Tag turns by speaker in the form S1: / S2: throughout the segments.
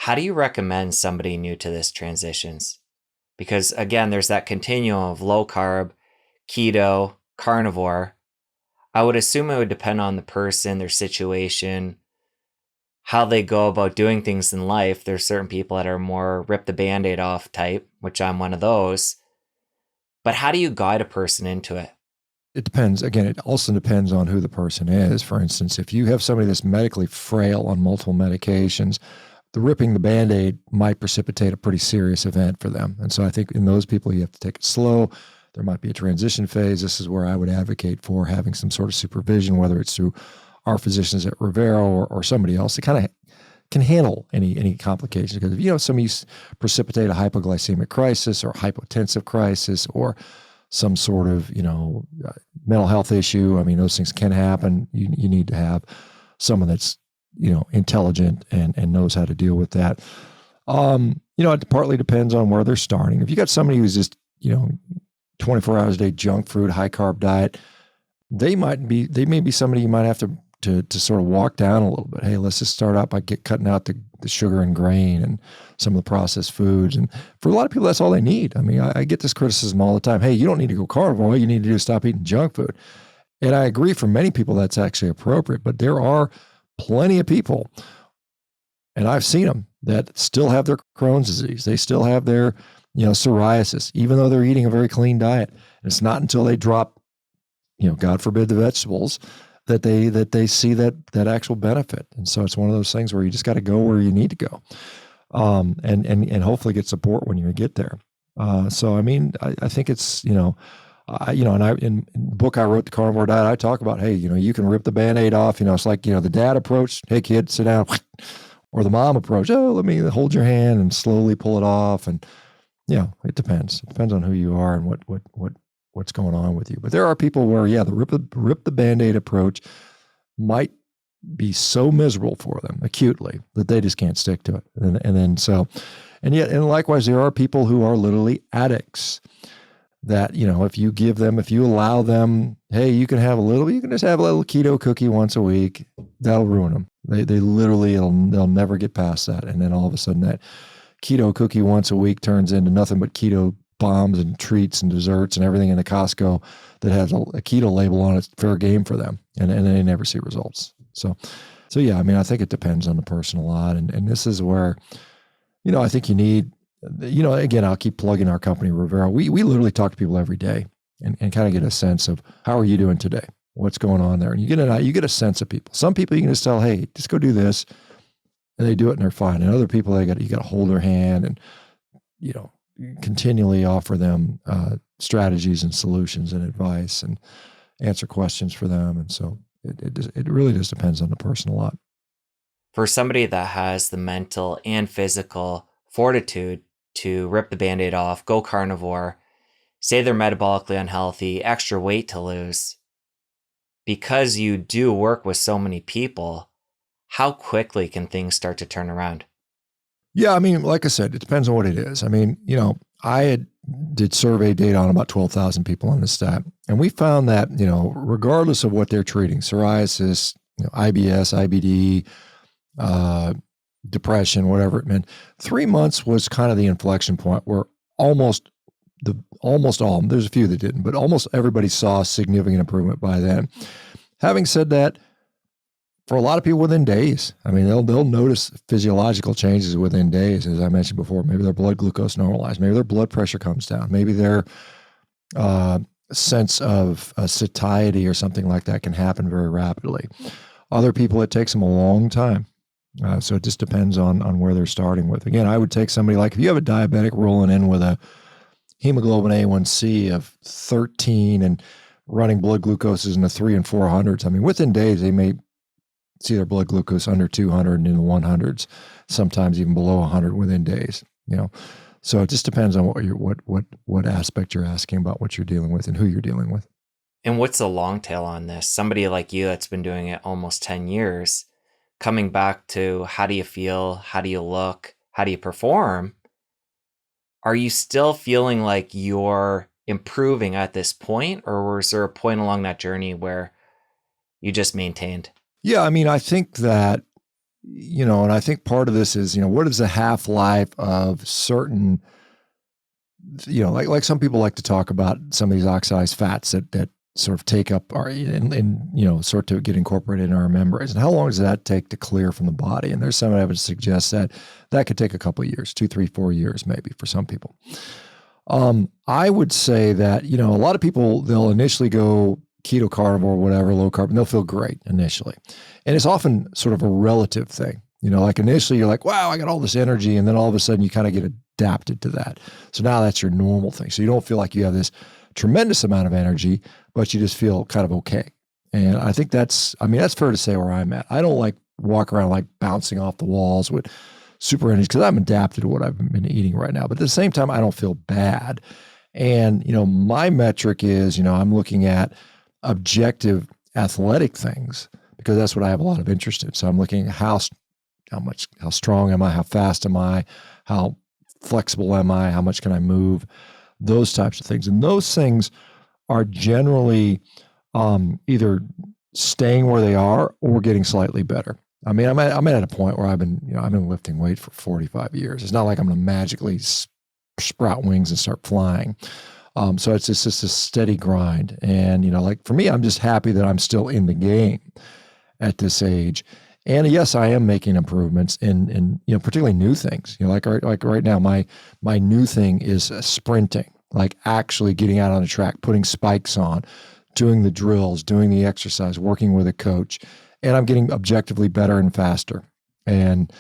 S1: How do you recommend somebody new to this transitions? Because again, there's that continuum of low carb, keto, carnivore. I would assume it would depend on the person, their situation, how they go about doing things in life. There's certain people that are more rip the band-aid off type, which I'm one of those. But how do you guide a person into it?
S2: It depends. Again, it also depends on who the person is. For instance, if you have somebody that's medically frail on multiple medications, the ripping the Band-Aid might precipitate a pretty serious event for them. And so I think in those people, you have to take it slow. There might be a transition phase. This is where I would advocate for having some sort of supervision, whether it's through our physicians at Revero or somebody else that kind of can handle any complications. Because if somebody precipitate a hypoglycemic crisis or hypotensive crisis or some sort of mental health issue, I mean, those things can happen. You need to have someone that's intelligent and knows how to deal with that. It partly depends on where they're starting. If you got somebody who's just 24 hours a day junk food, high carb diet, they may be somebody you might have to sort of walk down a little bit. Hey, let's just start out by cutting out the sugar and grain and some of the processed foods. And for a lot of people, that's all they need. I mean, I get this criticism all the time. Hey, you don't need to go carnivore. All you need to do is stop eating junk food. And I agree, for many people, that's actually appropriate. But there are plenty of people, and I've seen them, that still have their Crohn's disease. They still have their psoriasis, even though they're eating a very clean diet. And it's not until they drop, God forbid, the vegetables, that they see that actual benefit. And so it's one of those things where you just got to go where you need to go, and hopefully get support when you get there. So I mean, I think it's and in the book I wrote, The Carnivore Diet, I talk about, hey, you can rip the Band-Aid off. It's like the dad approach, hey kid, sit down, or the mom approach, oh, let me hold your hand and slowly pull it off. And it depends. It depends on who you are and what's going on with you. But there are people where, the rip the Band-Aid approach might be so miserable for them acutely that they just can't stick to it. And likewise, there are people who are literally addicts that, if you allow them, hey, you can just have a little keto cookie once a week, that'll ruin them. They literally, they'll never get past that. And then all of a sudden that keto cookie once a week turns into nothing but keto bombs and treats and desserts and everything in the Costco that has a keto label on it's fair game for them. And they never see results. So yeah, I mean, I think it depends on the person a lot. And this is where, I think you need, again, I'll keep plugging our company, Revero. We literally talk to people every day and kind of get a sense of, how are you doing today? What's going on there? And you get a sense of people. Some people you can just tell, hey, just go do this. And they do it and they're fine. And other people, you got to hold their hand and, continually offer them strategies and solutions and advice and answer questions for them. And so it really just depends on the person a lot.
S1: For somebody that has the mental and physical fortitude to rip the Band-Aid off, go carnivore, say they're metabolically unhealthy, extra weight to lose, because you do work with so many people, how quickly can things start to turn around?
S2: Yeah, I mean, like I said, it depends on what it is. I mean, I did survey data on about 12,000 people on this stat, and we found that, regardless of what they're treating, psoriasis, IBS, IBD, depression, whatever it meant, 3 months was kind of the inflection point where almost all, there's a few that didn't, but almost everybody saw significant improvement by then. Having said that, for a lot of people, within days, I mean, they'll notice physiological changes within days. As I mentioned before, maybe their blood glucose normalized, maybe their blood pressure comes down, maybe their sense of satiety or something like that can happen very rapidly. Other people, it takes them a long time. So it just depends on where they're starting with. Again, I would take somebody like, if you have a diabetic rolling in with a hemoglobin A1C of 13 and running blood glucoses in the 300 and 400s, I mean, within days, they may see their blood glucose under 200 and in the 100s, sometimes even below 100 within days. So it just depends on what aspect you're asking about, what you're dealing with and who you're dealing with.
S1: And what's the long tail on this? Somebody like you that's been doing it almost 10 years, coming back to how do you feel, how do you look, how do you perform? Are you still feeling like you're improving at this point, or was there a point along that journey where you just maintained?
S2: Yeah, I mean, I think that and I think part of this is, what is the half-life of certain, like some people like to talk about some of these oxidized fats that sort of take up and sort to get incorporated in our membranes. And how long does that take to clear from the body? And there's some evidence that suggests that could take a couple of years, 2, 3, 4 years, maybe for some people. I would say that, a lot of people, they'll initially go keto, carnivore, whatever, low carb, and they'll feel great initially. And it's often sort of a relative thing. Like initially you're like, wow, I got all this energy. And then all of a sudden you kind of get adapted to that. So now that's your normal thing. So you don't feel like you have this tremendous amount of energy, but you just feel kind of okay. And I think that's fair to say where I'm at. I don't like walk around like bouncing off the walls with super energy because I'm adapted to what I've been eating right now. But at the same time, I don't feel bad. And, my metric is, I'm looking at objective athletic things because that's what I have a lot of interest in. So I'm looking at how strong am I? How fast am I? How flexible am I? How much can I move? Those types of things. And those things are generally either staying where they are or getting slightly better. I mean, I'm at a point where I've been lifting weight for 45 years. It's not like I'm going to magically sprout wings and start flying. So it's just a steady grind. And, like for me, I'm just happy that I'm still in the game at this age. And yes, I am making improvements in particularly new things. Like right now, my new thing is sprinting, like actually getting out on the track, putting spikes on, doing the drills, doing the exercise, working with a coach, and I'm getting objectively better and faster. And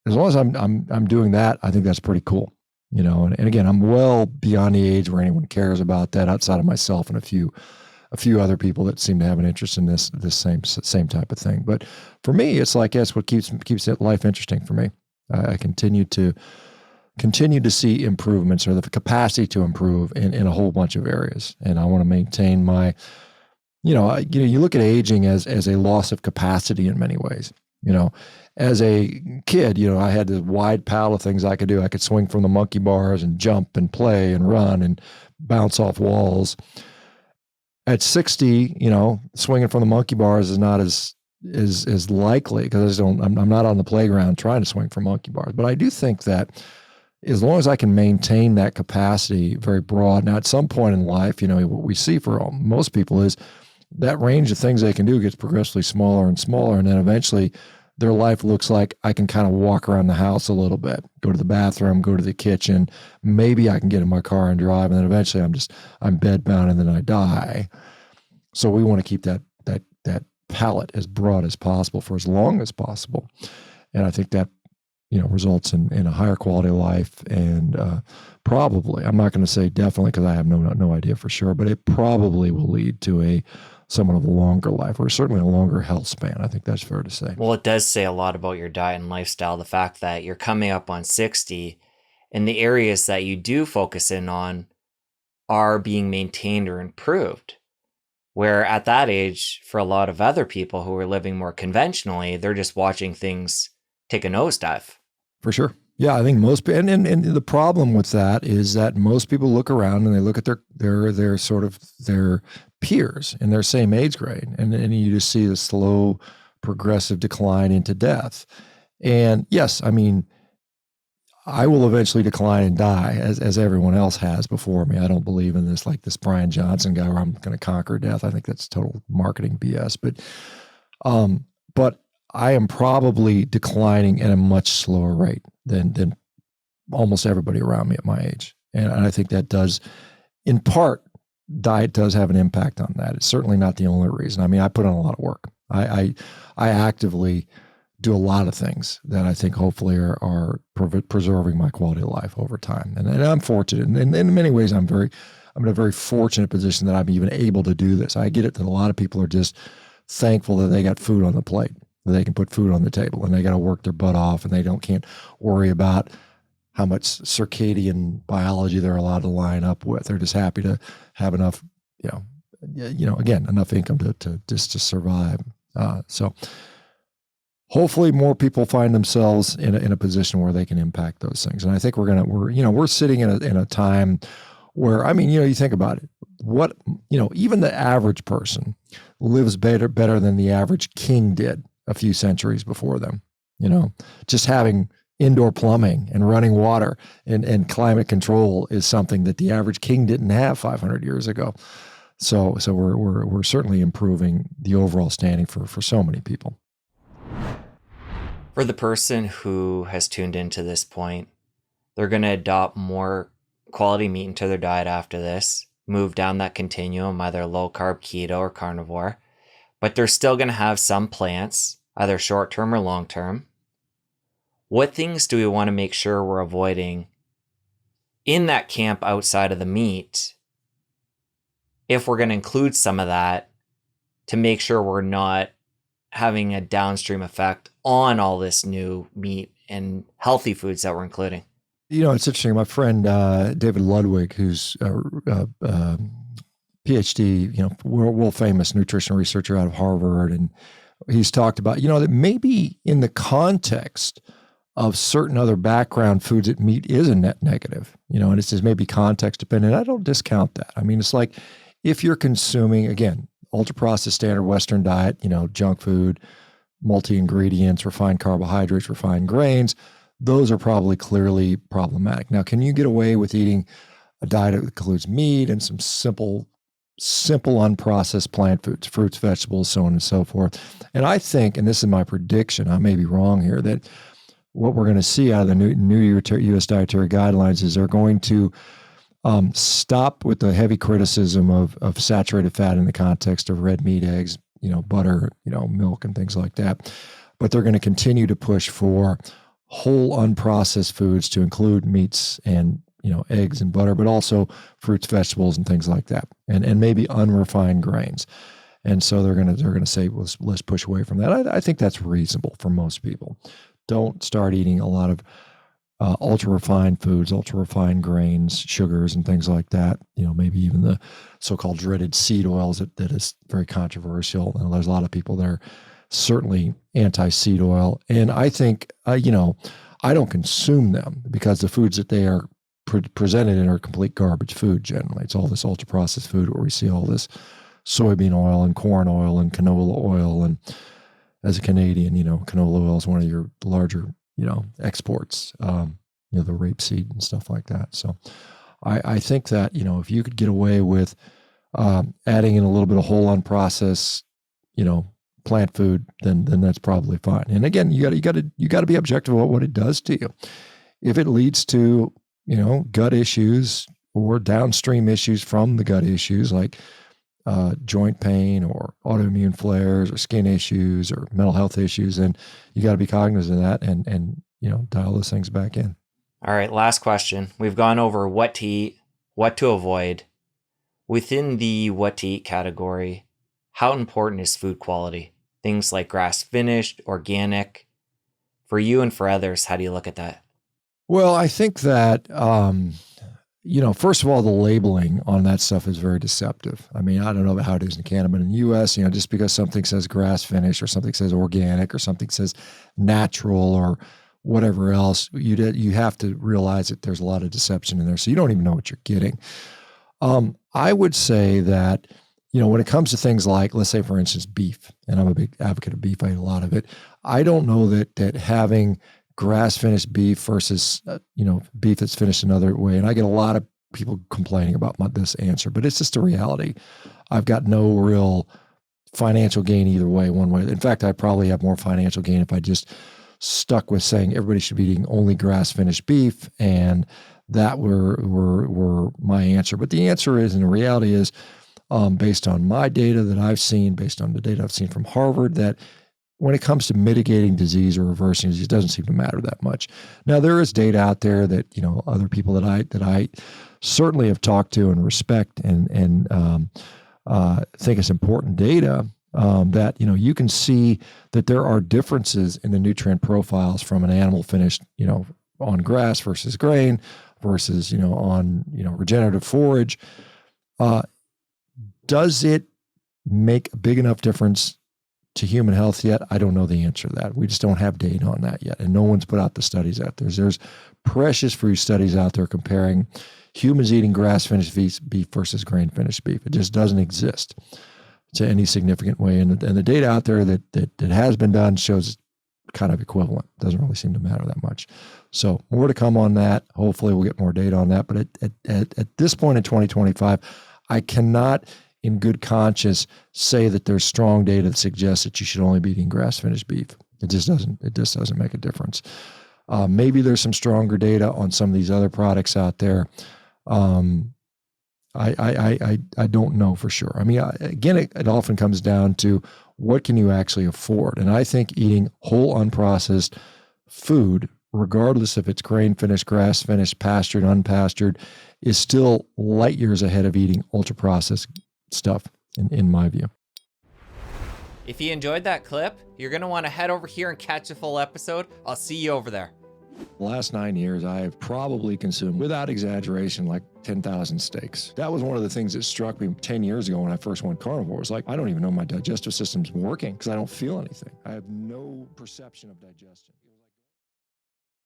S2: as long as I'm doing that, I think that's pretty cool. And again, I'm well beyond the age where anyone cares about that outside of myself and a few other people that seem to have an interest in this same type of thing. But for me, it's like, that's what keeps life interesting for me. I continue to see improvements or the capacity to improve in a whole bunch of areas. And I want to maintain my, you look at aging as a loss of capacity in many ways. As a kid, I had this wide palette of things I could do. I could swing from the monkey bars and jump and play and run and bounce off walls. At 60, swinging from the monkey bars is not as likely because I'm not on the playground trying to swing from monkey bars. But I do think that as long as I can maintain that capacity very broad. Now, at some point in life, what we see for most people is that range of things they can do gets progressively smaller and smaller. And then eventually their life looks like I can kind of walk around the house a little bit, go to the bathroom, go to the kitchen. Maybe I can get in my car and drive. And then eventually I'm bedbound and then I die. So we want to keep that palette as broad as possible for as long as possible. And I think that, results in a higher quality of life and probably, I'm not going to say definitely because I have no idea for sure, but it probably will lead to somewhat of a longer life or certainly a longer health span. I think that's fair to say.
S1: Well, it does say a lot about your diet and lifestyle. The fact that you're coming up on 60 and the areas that you do focus in on are being maintained or improved. Where at that age, for a lot of other people who are living more conventionally, they're just watching things take a nosedive.
S2: For sure. Yeah, I think most, and the problem with that is that most people look around and they look at their sort of their peers in their same age grade, and you just see the slow, progressive decline into death. And yes, I mean, I will eventually decline and die as everyone else has before me. I don't believe in this, like this Brian Johnson guy where I'm going to conquer death. I think that's total marketing BS. But I am probably declining at a much slower rate than almost everybody around me at my age. And I think that does, in part, diet does have an impact on that. It's certainly not the only reason. I mean, I put in a lot of work. I actively do a lot of things that I think hopefully are preserving my quality of life over time. And I'm fortunate. And in many ways, I'm in a very fortunate position that I'm even able to do this. I get it that a lot of people are just thankful that they got food on the plate, that they can put food on the table, and they got to work their butt off, and they can't worry about how much circadian biology they're allowed to line up with. They're just happy to have enough, again, enough income to just to survive. So hopefully more people find themselves in a position where they can impact those things. And I think we're sitting in a time where, I mean, you think about it, even the average person lives better than the average king did a few centuries before them. Just having indoor plumbing and running water and climate control is something that the average king didn't have 500 years ago. So we're certainly improving the overall standing for so many people.
S1: For the person who has tuned into this point, they're going to adopt more quality meat into their diet after this, move down that continuum, either low carb, keto, or carnivore, but they're still going to have some plants, either short term or long term. What things do we want to make sure we're avoiding in that camp outside of the meat, if we're going to include some of that, to make sure we're not having a downstream effect on all this new meat and healthy foods that we're including?
S2: It's interesting. My friend David Ludwig, who's a PhD, world famous nutrition researcher out of Harvard, and he's talked about, that maybe in the context of certain other background foods, that meat is a net negative, and it says maybe context dependent. I don't discount that. I mean, it's like if you're consuming, again, ultra processed standard Western diet, junk food, multi-ingredients, refined carbohydrates, refined grains, those are probably clearly problematic. Now, can you get away with eating a diet that includes meat and some simple unprocessed plant foods, fruits, vegetables, so on and so forth? And I think, and this is my prediction, I may be wrong here, that what we're going to see out of the new U.S. dietary guidelines is they're going to stop with the heavy criticism of saturated fat in the context of red meat, eggs, butter, milk, and things like that. But they're going to continue to push for whole unprocessed foods to include meats and eggs and butter, but also fruits, vegetables, and things like that, and maybe unrefined grains. And so they're gonna say, let's push away from that. I think that's reasonable for most people. Don't start eating a lot of ultra refined foods, ultra refined grains, sugars, and things like that. Maybe even the so-called dreaded seed oils that is very controversial. And there's a lot of people that are certainly anti-seed oil. And I think, I don't consume them because the foods that they are presented in are complete garbage food generally. It's all this ultra-processed food where we see all this soybean oil and corn oil and canola oil. And as a Canadian, canola oil is one of your larger, exports, the rapeseed and stuff like that. So I think that, if you could get away with adding in a little bit of whole unprocessed, plant food, then that's probably fine. And again, you got to be objective about what it does to you. If it leads to, gut issues or downstream issues from the gut issues, like joint pain or autoimmune flares or skin issues or mental health issues, then you got to be cognizant of that and dial those things back in.
S1: All right, last question. We've gone over what to eat, what to avoid. Within the what to eat category, how important is food quality? Things like grass-finished, organic. For you and for others, how do you look at that?
S2: Well, I think that, first of all, the labeling on that stuff is very deceptive. I mean, I don't know how it is in Canada, but in the U.S., just because something says grass-finished or something says organic or something says natural or whatever else, you have to realize that there's a lot of deception in there. So you don't even know what you're getting. I would say that, when it comes to things like, let's say, for instance, beef, and I'm a big advocate of beef, I eat a lot of it. I don't know that having grass-finished beef versus, beef that's finished another way, and I get a lot of people complaining about this answer, but it's just a reality. I've got no real financial gain either way, one way. In fact, I probably have more financial gain if I just stuck with saying everybody should be eating only grass-finished beef, and that were my answer. But the answer is, and the reality is, based on my data that I've seen, based on the data I've seen from Harvard, that when it comes to mitigating disease or reversing disease, it doesn't seem to matter that much. Now, there is data out there that, other people that I certainly have talked to and respect and think it's important data, that, you can see that there are differences in the nutrient profiles from an animal finished, on grass versus grain versus, on, regenerative forage. Does it make a big enough difference to human health yet? I don't know the answer to that. We just don't have data on that yet. And no one's put out the studies out there. There's precious few studies out there comparing humans eating grass-finished beef versus grain-finished beef. It just doesn't exist to any significant way. And the data out there that has been done shows kind of equivalent. Doesn't really seem to matter that much. So more to come on that. Hopefully we'll get more data on that. But at this point in 2025, I cannot in good conscience say that there's strong data that suggests that you should only be eating grass-finished beef. It just doesn't make a difference. Maybe there's some stronger data on some of these other products out there. I don't know for sure. I mean, again, it often comes down to what can you actually afford? And I think eating whole unprocessed food, regardless if it's grain-finished, grass-finished, pastured, unpastured, is still light years ahead of eating ultra-processed stuff, in my view.
S1: If you enjoyed that clip, you're going to want to head over here and catch the full episode. I'll see you over there.
S2: The last 9 years, I have probably consumed, without exaggeration, like 10,000 steaks. That was one of the things that struck me 10 years ago when I first went carnivore. It was like, I don't even know my digestive system's working because I don't feel anything. I have no perception of digestion.